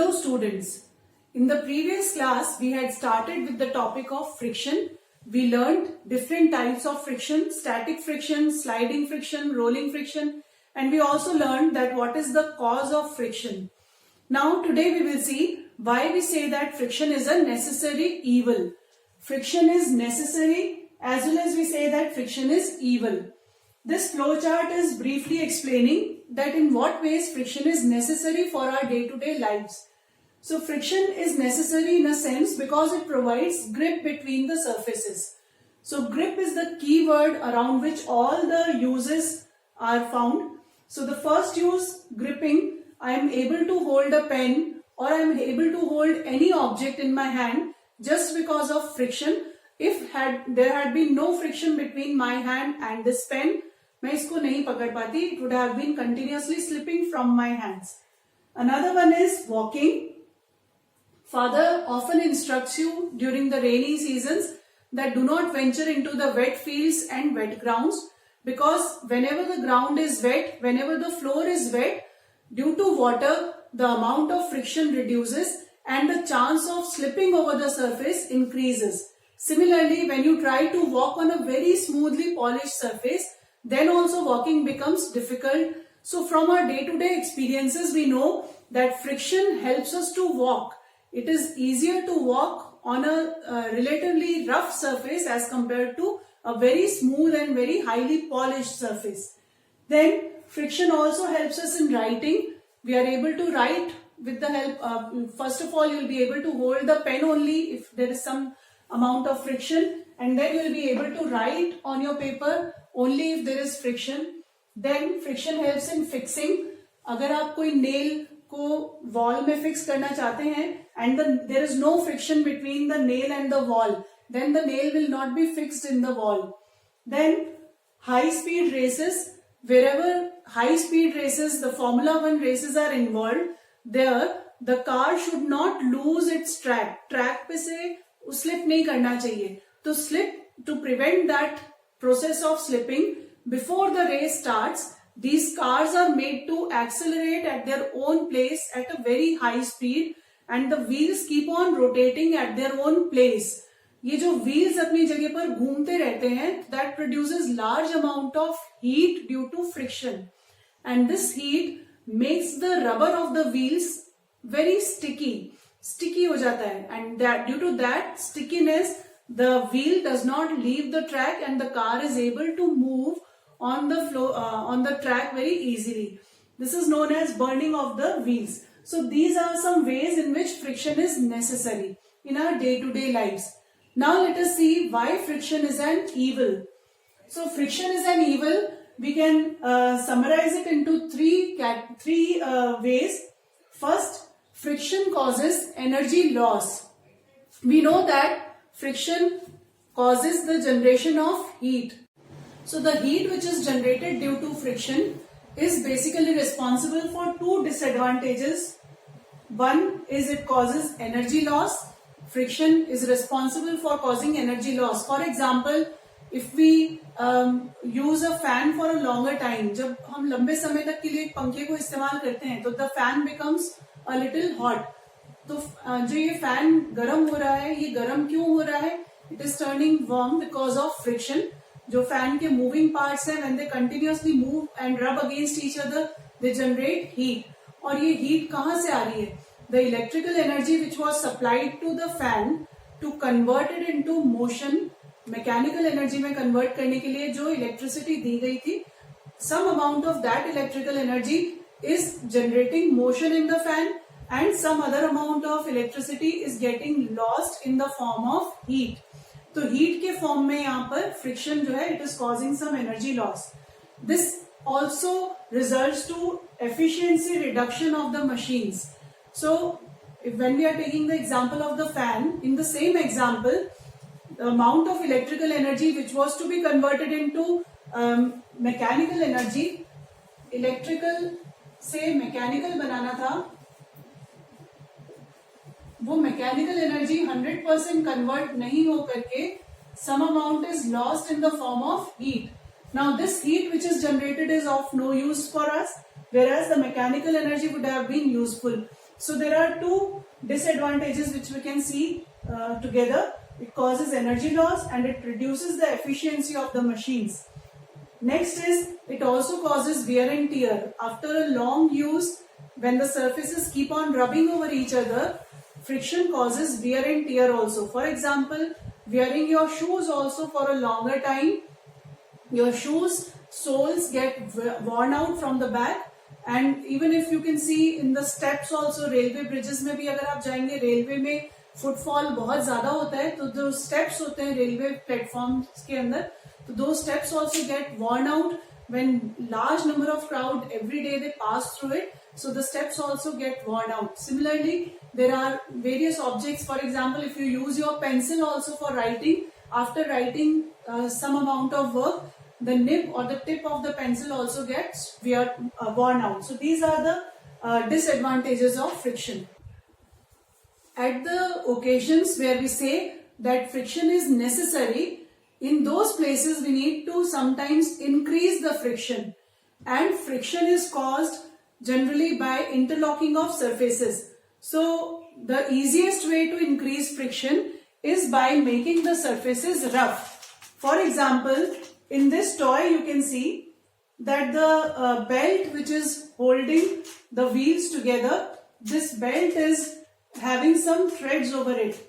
Hello students. In the previous class, we had started with the topic of friction. We learned different types of friction, static friction, sliding friction, rolling friction, and we also learned that what is the cause of friction. Now today we will see why we say that friction is a necessary evil. Friction is necessary as well as we say that friction is evil. This flowchart is briefly explaining that in what ways friction is necessary for our day-to-day lives. So friction is necessary in a sense because it provides grip between the surfaces. So grip is the key word around which all the uses are found. So the first use, gripping, I am able to hold a pen or I am able to hold any object in my hand just because of friction. If there had been no friction between my hand and this pen, मैं इसको नहीं पकड़ पाती. It would have been continuously slipping from my hands. Another one is walking. Father often instructs you during the rainy seasons that do not venture into the wet fields and wet grounds, because whenever the ground is wet, whenever the floor is wet, due to water, the amount of friction reduces and the chance of slipping over the surface increases. Similarly, when you try to walk on a very smoothly polished surface, then also walking becomes difficult. So from our day-to-day experiences, we know that friction helps us to walk. It is easier to walk on a relatively rough surface as compared to a very smooth and very highly polished surface. Then friction also helps us in writing. We are able to write with the help, first of all, you will be able to hold the pen only if there is some amount of friction, and then you will be able to write on your paper only if there is friction. Then friction helps in fixing. अगर आप कोई nail को wall में fix करना चाहते हैं and there is no friction between the nail and the wall, then the nail will not be fixed in the wall. Then high speed races, wherever high speed races, the Formula 1 races are involved, there the car should not lose its track. Track पे से slip नहीं करना चाहिए. To slip, to prevent that process of slipping, before the race starts, these cars are made to accelerate at their own place at a very high speed and the wheels keep on rotating at their own place. ये जो wheels अपनी जगह पर घूमते रहते हैं, that produces large amount of heat due to friction, and this heat makes the rubber of the wheels very sticky हो जाता है, and that due to that stickiness, the wheel does not leave the track and the car is able to move on the floor, on the track very easily. This is known as burning of the wheels. So these are some ways in which friction is necessary in our day-to-day lives. Now let us see why friction is an evil. So friction is an evil. We can summarize it into three ways. First, friction causes energy loss. We know that friction causes the generation of heat. So the heat which is generated due to friction is basically responsible for two disadvantages. One is it causes energy loss. Friction is responsible for causing energy loss. For example, if we use a fan for a longer time, जब हम लंबे समय तक के लिए पंखे को इस्तेमाल करते हैं, तो the fan becomes a little hot. तो जो ये फैन गर्म हो रहा है, ये गर्म क्यों हो रहा है? It is turning warm because of friction. जो फैन के moving parts हैं, when they continuously move and rub against each other, they generate heat. और ये heat कहाँ से आ रही है? The electrical energy which was supplied to the fan to convert it into motion, mechanical energy में convert करने के लिए जो electricity दी गई थी, some amount of that electrical energy is generating motion in the fan, and some other amount of electricity is getting lost in the form of heat. तो heat के form में यहाँ पर friction जो है, it is causing some energy loss. This also results to efficiency reduction of the machines. So when we are taking the example of the fan, in the same example, the amount of electrical energy which was to be converted into mechanical energy, electrical से mechanical बनाना था, वो mechanical energy 100% convert नहीं हो करके some amount is lost in the form of heat. Now this heat which is generated is of no use for us, whereas the mechanical energy would have been useful. So there are two disadvantages which we can see together. It causes energy loss and it reduces the efficiency of the machines. Next is it also causes wear and tear. After a long use, when the surfaces keep on rubbing over each other, friction causes wear and tear also. For example, wearing your shoes also for a longer time, your shoes soles get worn out from the back. And even if you can see in the steps also, railway bridges में भी अगर आप जाएंगे, railway में footfall बहुत ज्यादा होता है, तो जो स्टेप्स होते हैं रेलवे प्लेटफॉर्म के अंदर, तो those steps also get worn out when large number of crowd every day they pass through it. So the steps also get worn out. Similarly, there are various objects. For example, if you use your pencil also for writing, after writing some amount of work, the nib or the tip of the pencil also gets worn out. So these are the disadvantages of friction. At the occasions where we say that friction is necessary, in those places we need to sometimes increase the friction, and friction is caused generally by interlocking of surfaces. So the easiest way to increase friction is by making the surfaces rough. For example, in this toy you can see that the belt which is holding the wheels together, this belt is having some threads over it.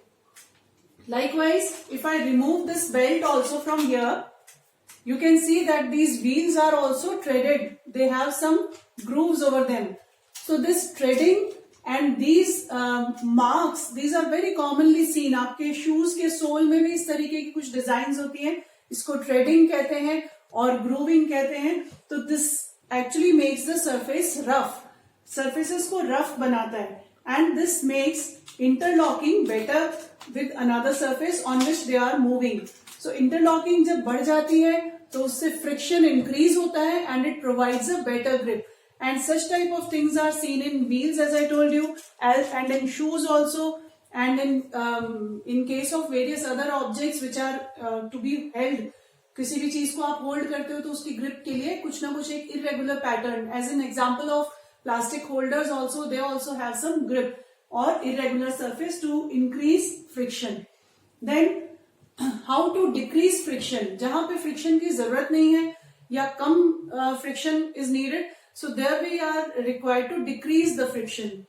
Likewise, if I remove this belt also from here, you can see that these wheels are also threaded. They have some grooves over them. So this threading and these marks, these are very commonly seen. आपके shoes के sole में भी इस तरीके की कुछ designs होती हैं. इसको threading कहते हैं और grooving कहते हैं. तो this actually makes the surface rough. Surfaces को rough बनाता है. And this makes interlocking better with another surface on which they are moving. So interlocking जब बढ़ जाती है तो उससे friction increase होता है and it provides a better grip. And such type of things are seen in wheels, as I told you, and in shoes also, and in case of various other objects which are to be held. किसी भी चीज को आप hold करते हो तो उसकी grip के लिए कुछ ना कुछ एक irregular pattern. As an example of plastic holders also, they also have some grip or irregular surface to increase friction. Then how to decrease friction? जहां पे friction की जरूरत नहीं है या कम friction is needed, so there we are required to decrease the friction.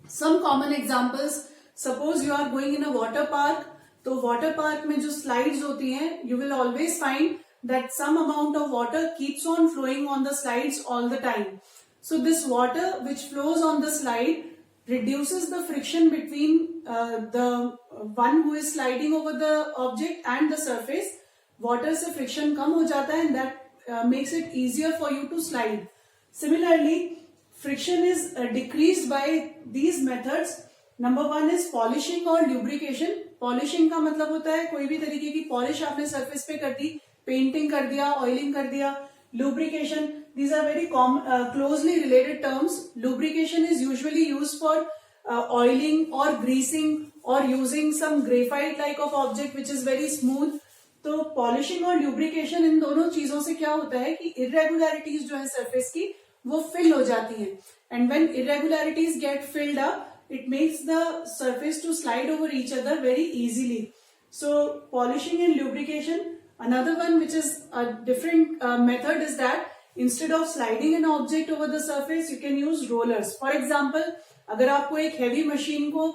Some common examples: suppose you are going in a water park, तो water park में जो slides होती हैं, you will always find that some amount of water keeps on flowing on the slides all the time. So this water which flows on the slide reduces the friction between the one who is sliding over the object and the surface. Water से friction कम हो जाता है and that makes it easier for you to slide. Similarly, friction is decreased by these methods. Number one is polishing or lubrication. Polishing का मतलब होता है कोई भी तरीके की पॉलिश आपने सरफेस पे कर दी, पेंटिंग कर दिया, ऑयलिंग कर दिया. Lubrication, these are very closely related terms. Lubrication is usually used for oiling or greasing or using some graphite like of object which is very smooth. तो पॉलिशिंग और lubrication, इन दोनों चीजों से क्या होता है कि इरेगुलरिटीज जो है सरफेस की वो फिल हो जाती हैं. And when irregularities get filled up, it makes the surface to slide over each other very easily. So polishing and lubrication. Another one which is a different method is that instead of sliding an object over the surface, you can use rollers. For example, अगर आपको एक heavy machine को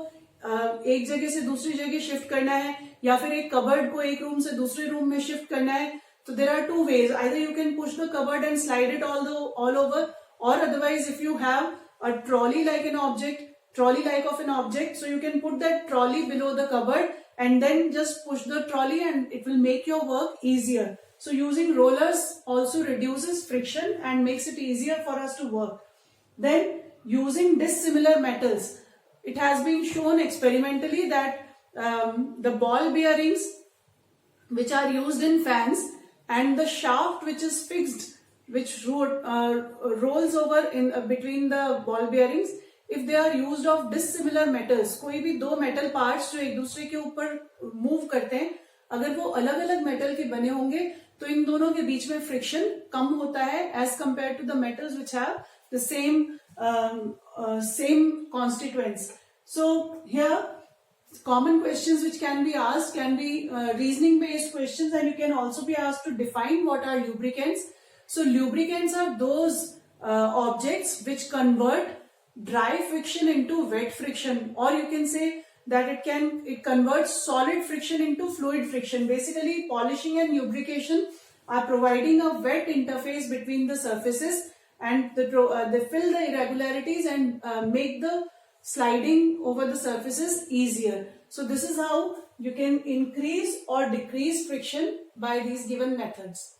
एक जगह से दूसरी जगह shift करना है या फिर एक कबर्ड को एक रूम से दूसरे रूम में शिफ्ट करना है, तो there are two ways. Either you can push the cupboard and slide it all over, or otherwise if you have a trolley like of an object, so you can put that trolley below the cupboard and then just push the trolley and it will make your work easier. So using rollers also reduces friction and makes it easier for us to work. Then using dissimilar metals. It has been shown experimentally that the ball bearings which are used in fans and the shaft which is fixed, which rolls over in between the ball bearings, if they are used of dissimilar metals, कोई भी दो metal parts जो एक दूसरे के ऊपर move करते हैं, अगर वो अलग अलग metal के बने होंगे तो इन दोनों के बीच में friction कम होता है as compared to the metals which have the same same constituents. So here common questions which can be asked can be reasoning based questions, and you can also be asked to define what are lubricants. So lubricants are those objects which convert dry friction into wet friction, or you can say that it converts solid friction into fluid friction. Basically, polishing and lubrication are providing a wet interface between the surfaces, and they fill the irregularities and make the sliding over the surfaces easier. So this is how you can increase or decrease friction by these given methods.